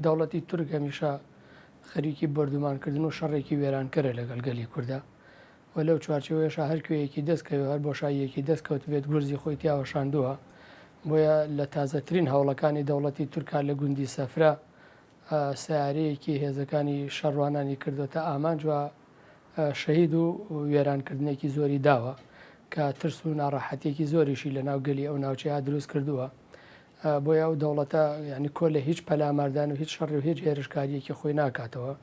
دەوڵەتی تورک هەمیشە خەریکی بەردومانکردن و شەڕێکی وێرانکەرە لەگەڵ گەلی کووردا و لەو چوارچەوەیەش هەر کوێیەکی دەستکەوێت هەر بۆشاییەکی دەستکەوت بێت گورزی خۆی تیاوەشاندووە بۆیە لە تازەترین هەوڵەکانی دەوڵەتی تورکا لە گوندی سەفرا سیارەیەکی هێزەکانی شەڕوانانی کردوتە ئامانج و شەهید و وێرانکردنێکی زۆری داوە کە ترس و ناڕەحەتێکی زۆریشی لە ناو گەلی ئەو ناوچەیە دروست کردووە بۆیە ئەو دەوڵەتە ینی کۆ لە هیچ پەلاماردان و هیچ شەڕی و هیچ هێرشکاریەکی خۆی ناکاتەوە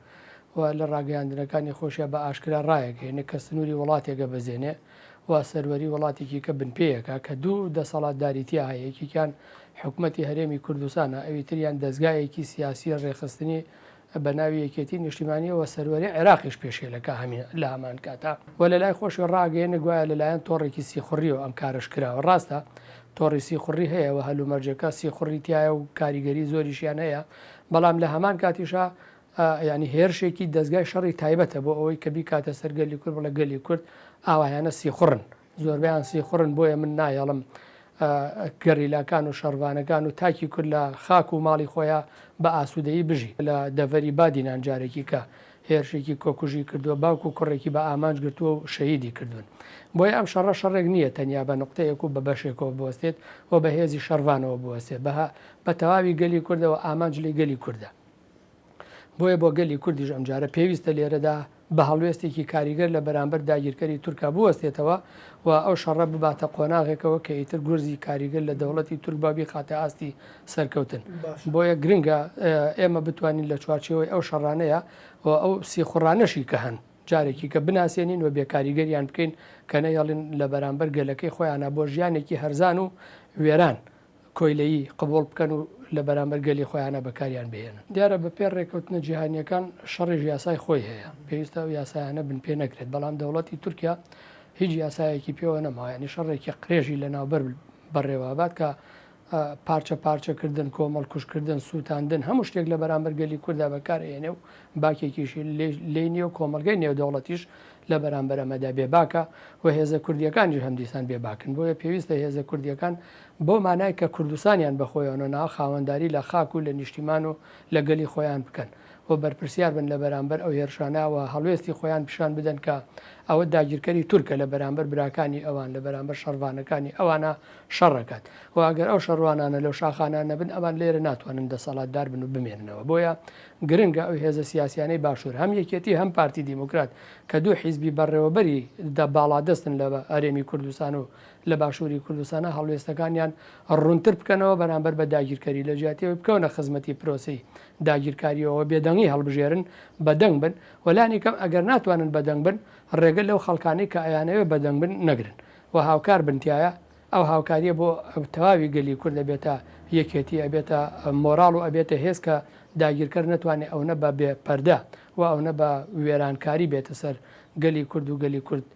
و لە ڕاگەیاندنەکانی خۆشیە بە ئاشکرا ڕایەکەێنە کە سنووری وڵاتێکە بەزێنێ و سەروەری وڵاتێکی کە بنپێیەکە کە دوو دەسەڵاتداریتی هەیە یەکێکیان حکوومەتی هەرێمی کوردستانە ئەوی تریان دەستگایەکی سیاسی ڕێخستنی بە ناوی یەکێتی نیشتیمانیەوە سەروەری عێراقیش پێشێلەکە لە هەمان کاتا و لە لای خۆشی ڕاگەیەنە گوایە لەلایەن تۆڕێکی سیخوڕیەوە ئەم کارش کراوە ڕاستە تۆڕی سیخوڕی هەیەەوە هەلومەرجەکە سیخوڕی تایە و کاریگەری زۆریشیان هەیە بەڵام لە هەمان کاتیشە ینی هێرشێکی دەستگای شەڕی تایبەتە بۆ ئەوەی کە بیکاتە سەر گەلی کورد بڵە گەلی کورد ئاوایانە سیخوڕن زۆربیان سیخوڕن بۆیە من نایەڵم گەریلاکان و شەڕوانەکان و تاکی کورد لە خاک و ماڵی خۆیان بە ئاسوودەیی بژی لە دەڤەری بادینان جارێکی کە هێرشێکی کۆکوژی کردووە باوکو و کوڕێکی بە ئامانج گرتووە و شەهیدی کردوون بۆیە ئەم شەڕە شەڕێک نییە تەنیا بە نقطەیەک و بە بەشێکەوە بوەستێت و بە هێزی شەڕوانەوە بوەستێت بە تەواوی گەلی کوردەوە ئامانج لێ گەلی کووردە بۆیە بۆ گەلی کوردیش ئەمجارە پێویستە لێرەدا بە هەڵوێستێکی کاریگەر لە بەرامبەر داگیرکەری تورکا بوەستێتەوە و ئەو شەڕە بباتە قۆناغێکەوە کە ئیتر گورزی کاریگەر لە دەوڵەتی تورکبابی خاتە ئاستی سەرکەوتن بۆیە گرنگە ئێمە بتوانین لە چوارچەوەی ئەو شەڕانەیە و ئەو سیخوڕانەشی کە هەن جارێکی کە بناسیێنین و بێکاریگەریان بکەین کە نەیەڵین لە بەرامبەر گەلەکەی خۆیانە بۆ ژیانێکی هەرزان و وێران کۆیلەیی قبول بکەن و لە بەرامبەر گەلی خۆیانە بەکاریان بهێنن دیارە بە پێ ڕێکەوتنە جیهانیەکان شەڕێژ یاسای خۆی هەیە پێویستە و یاسایانە بن پێ نەکرێت بەڵام دەوڵەتی تورکیا هیچ یاسایەکی پێوە نەماوەیانی شەڕێکی قرێژی لە ناوبەر بەڕێوابات کە پارچە پارچەکردن کۆمەڵ کوشکردن سووتاندن هەموو شتێک لە بەرامبەر گەلی کووردا بەکارهێنێ و باکێکیشی لێ نیە و کۆمەلگەی نێودەوڵەتیش لە بەرامبەر ئەمەدا بێباکە و هێزە کوردیەکانیش هەمدیسان بێباکن بۆیە پێویستە هێزە کوردیەکان بۆ مانای کە کوردستانیان بەخۆیانە ناو خاوەنداری لە خاک و لە نیشتیمان و لە گەلی خۆیان بکەن و بەرپرسیار بن لە بەرامبەر ئەو هێرشانەوە هەڵوێستی خۆیان پیشان بدەن کە ئەوە داگیرکەری تورکە لە بەرامبەر براکانی ئەوان لە بەرامبەر شەڕوانەکانی ئەوانە شەڕەکات و ئەگەر ئەو شەڕوانانە لەو شاخانانە بن ئەوان لێرە ناتوانن دەسەڵاتدار بن و بمێننەوە بۆیە گرنگە ئەو هێزە سیاسیانەی باشوور هەم یەکێتی هەم پارتی دیموکرات کە دوو حیزبی بەڕێوەبەری باڵادەستن لە ئەرێمی کوردستان و لە باشووری کوردستانە هەڵوێستەکانیان ڕوونتر بکەنەوە بەرامبەر بە داگیرکەری لە جیاتیەوە بکەونە خزمەتی پرۆسی داگیرکاریەوە بێدەنگی هەڵبژێرن بەدەنگ بن وەلانی کەم ئەگەر ناتوانن بەدەنگ بن ڕێگە لەو خەڵکانی کە ئەیانەوێ بەدەنگ بن نەگرن و هاوکار بنتیایە ئەو هاوکاریە بۆ تەواوی گەلی کورد دەبێتە یەکێتی ئەبێتە مۆراڵ و ئەبێتە هێز کە داگیرکەر نتوانێت ئەوە بە بێ پەردە و ئەوە بە وێرانکاری بێتە سەر گەلی کورد و گەلی کورد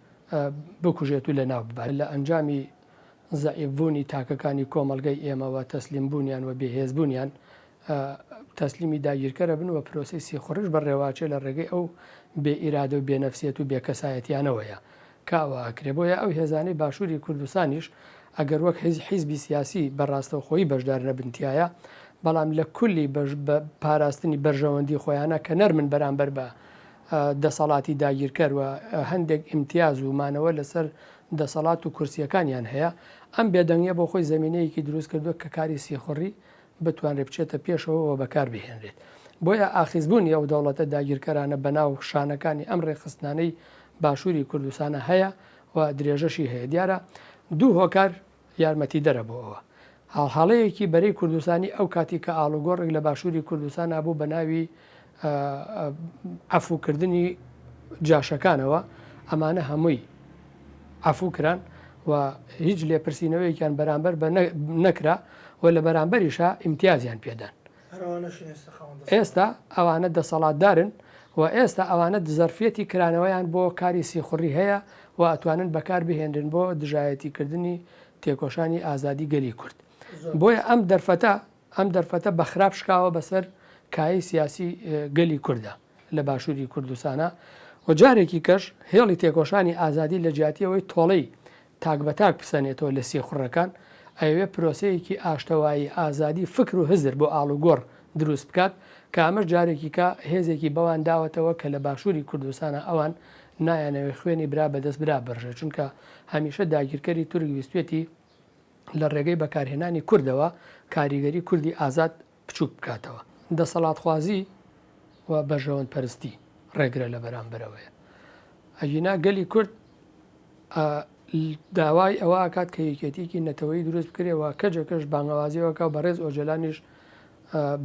بکوژێت و لە ناو ببات لە ئەنجامی زەعیفبوونی تاکەکانی کۆمەلگەی ئێمەوە تەسلیم بوونیان و بێهێزبوونیان تەسلیمی داگیرکەرە بن و پرۆسی سیخوڕش بە ڕێواچێ لە ڕێگەی ئەو بێ ئیرادە و بێنەفسیەت و بێکەسایەتیانەوەیە کاواکرێ بۆیە ئەو هێزانەی باشووری کوردستانیش ئەگەر وەک حیزبی سیاسی بەڕاستەوخۆیی بەشدار نەبنتیایە بەڵام لە کولی پاراستنی بەرژەوەندی خۆیانە کە نەرمن بەرامبەر بە دەسەڵاتی داگیرکەر و هەندێک ئیمتیاز و مانەوە لەسەر دەسەڵات و کورسیەکانیان هەیە ئەم بێدەنگیە بۆ خۆی زمینەیەکی دروست کردووە کە کاری سیخوڕی بتوانێت بچێتە پێشەوە بەکار بهێنرێت بۆیە ئاخیزبوونی ئەو دەوڵەتە داگیرکەرانە بەناو شانەکانی ئەم ڕێخستانەی باشووری کوردستانە هەیە و درێژەشی هەیە دیارە دوو هۆکار یارمەتی دەرە بۆ ئەوە هەڵهەڵەیەکی بەرەی کوردستانی ئەو کاتی کە ئاڵوگۆڕێک لە باشووری کوردستان بوو بە ناوی عەفوکردنی جاشەکانەوە ئەمانە هەمووی عەفوکران و هیچ لێپرسینەوەیەکیان بەرامبەر بە نەکرا و لە بەرامبەریشە ئیمتیازیان پێدان ئێستا ئەوانە دەسەڵاتدارن و ئێستا ئەوانە زەرفەتی کرانەوەیان بۆ کاری سیخوڕی هەیە و ئەتوانن بەکار بهێنرن بۆ دژایەتیکردنی تێکۆشانی ئازادی گەلی کورد بۆیە ئەم دەرفەتە بە خراپ شکاوە بەسەر کایی سیاسی گەلی کووردە لە باشووری کوردستانە و جارێکی کەش هێڵی تێکۆشانی ئازادی لە جیاتیەوەی تۆڵەی تاک بە تاک پسەنێتەوە لە سیخوڕەکان ئەوێ پرۆسەیەکی ئاشتەوایی ئازادی فکر و هزر بۆ ئاڵوگۆڕ دروست بکات کە ئەمەش جارێکی کە هێزێکی بەوان داوەتەوە کە لە باشووری کوردستانە ئەوان نایەنەوەی خوێنی برا بەدەست برا بەرژە چونکە هەمیشە داگیرکەری تورک ویستێتی لە ڕێگەی بەکارهێنانی کوردەوە کاریگەری کوردی ئازاد بچووک بکاتەوە دەسەڵاتخوازی و بەژەوەند پەرستی ڕێگرە لە بەرامبەرەوەیە ئەژینا گەلی کورد داوای ئەوە کات کە یەکێتێکی نەتەوەی دروست بکرێەوە کەجەکەش بانگوازیەوەکە بە ڕێز ئۆجلانیش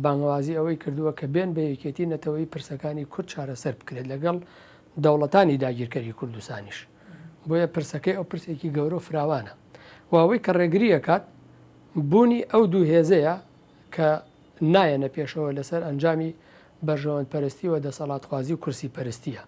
بانگوازی ئەوەی کردووە کە بێن بە یەکێتی نەتەوەی پرسەکانی کورد چارەسەر بکرێت لەگەڵ دەوڵەتانی داگیرکەری کوردستانیش بۆیە پرسەکەی ئەو پرسێکی گەورە و فراوانە واوەی کە ڕێگریە کات بوونی ئەو دوو هێزەیە کە نایەنە پێشەوە لەسەر ئەنجامی بەرژەوەند پەرستی و دەسەڵاتخوازی و کورسی پەرستیە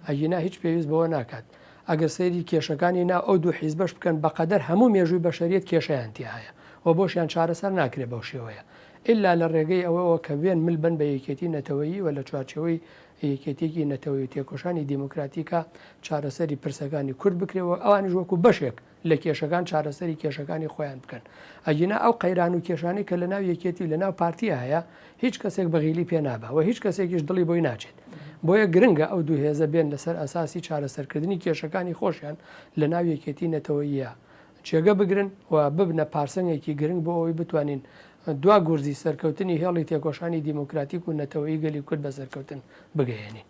ئەگینا هیچ پێویست بەوە ناکات ئەگەر سەیری کێشەکانی نا ئەو دوو حیزبەش بکەن بەقەدەر هەموو مێژووی بەشەریەت کێشەیانتی هەیە و بۆشیان چارەسەر ناکرێت بەو شێوەیە ئللا لە ڕێگەی ئەوەوە کە بێن مل بن بە یەکێتی نەتەوەیی و لە چوارچەوەی یەکێتێکی نەتەوەی تێکۆشانی دیموکراتیکە چارەسەری پرسەکانی کورد بکرێەوە ئەوانیش وەکو بەشێک لە کێشەکان چارەسەری کێشەکانی خۆیان بکەن ئەگینا ئەو قەیران و کێشانی کە لە ناو یەکێتی لە ناو پارتیە هەیە هیچ کەسێک بەغیلی پێ نابە و هیچ کەسێکیش دڵی بۆی ناچێت بۆیە گرنگە ئەو دوو هێزە بێن لەسەر ئەساسی چارەسەرکردنی کێشەکانی خۆشیان لە ناو یەکێتی نەتەوەییە جێگە بگرن و ببنە پارسەنگێکی گرنگ بۆ ئەوەی بتوانین دوا گورزی سەرکەوتنی هێڵی تێکۆشانی دیموکراتیک و نەتەوەیی گەلی کورد بە سەرکەوتن بگەیێنین.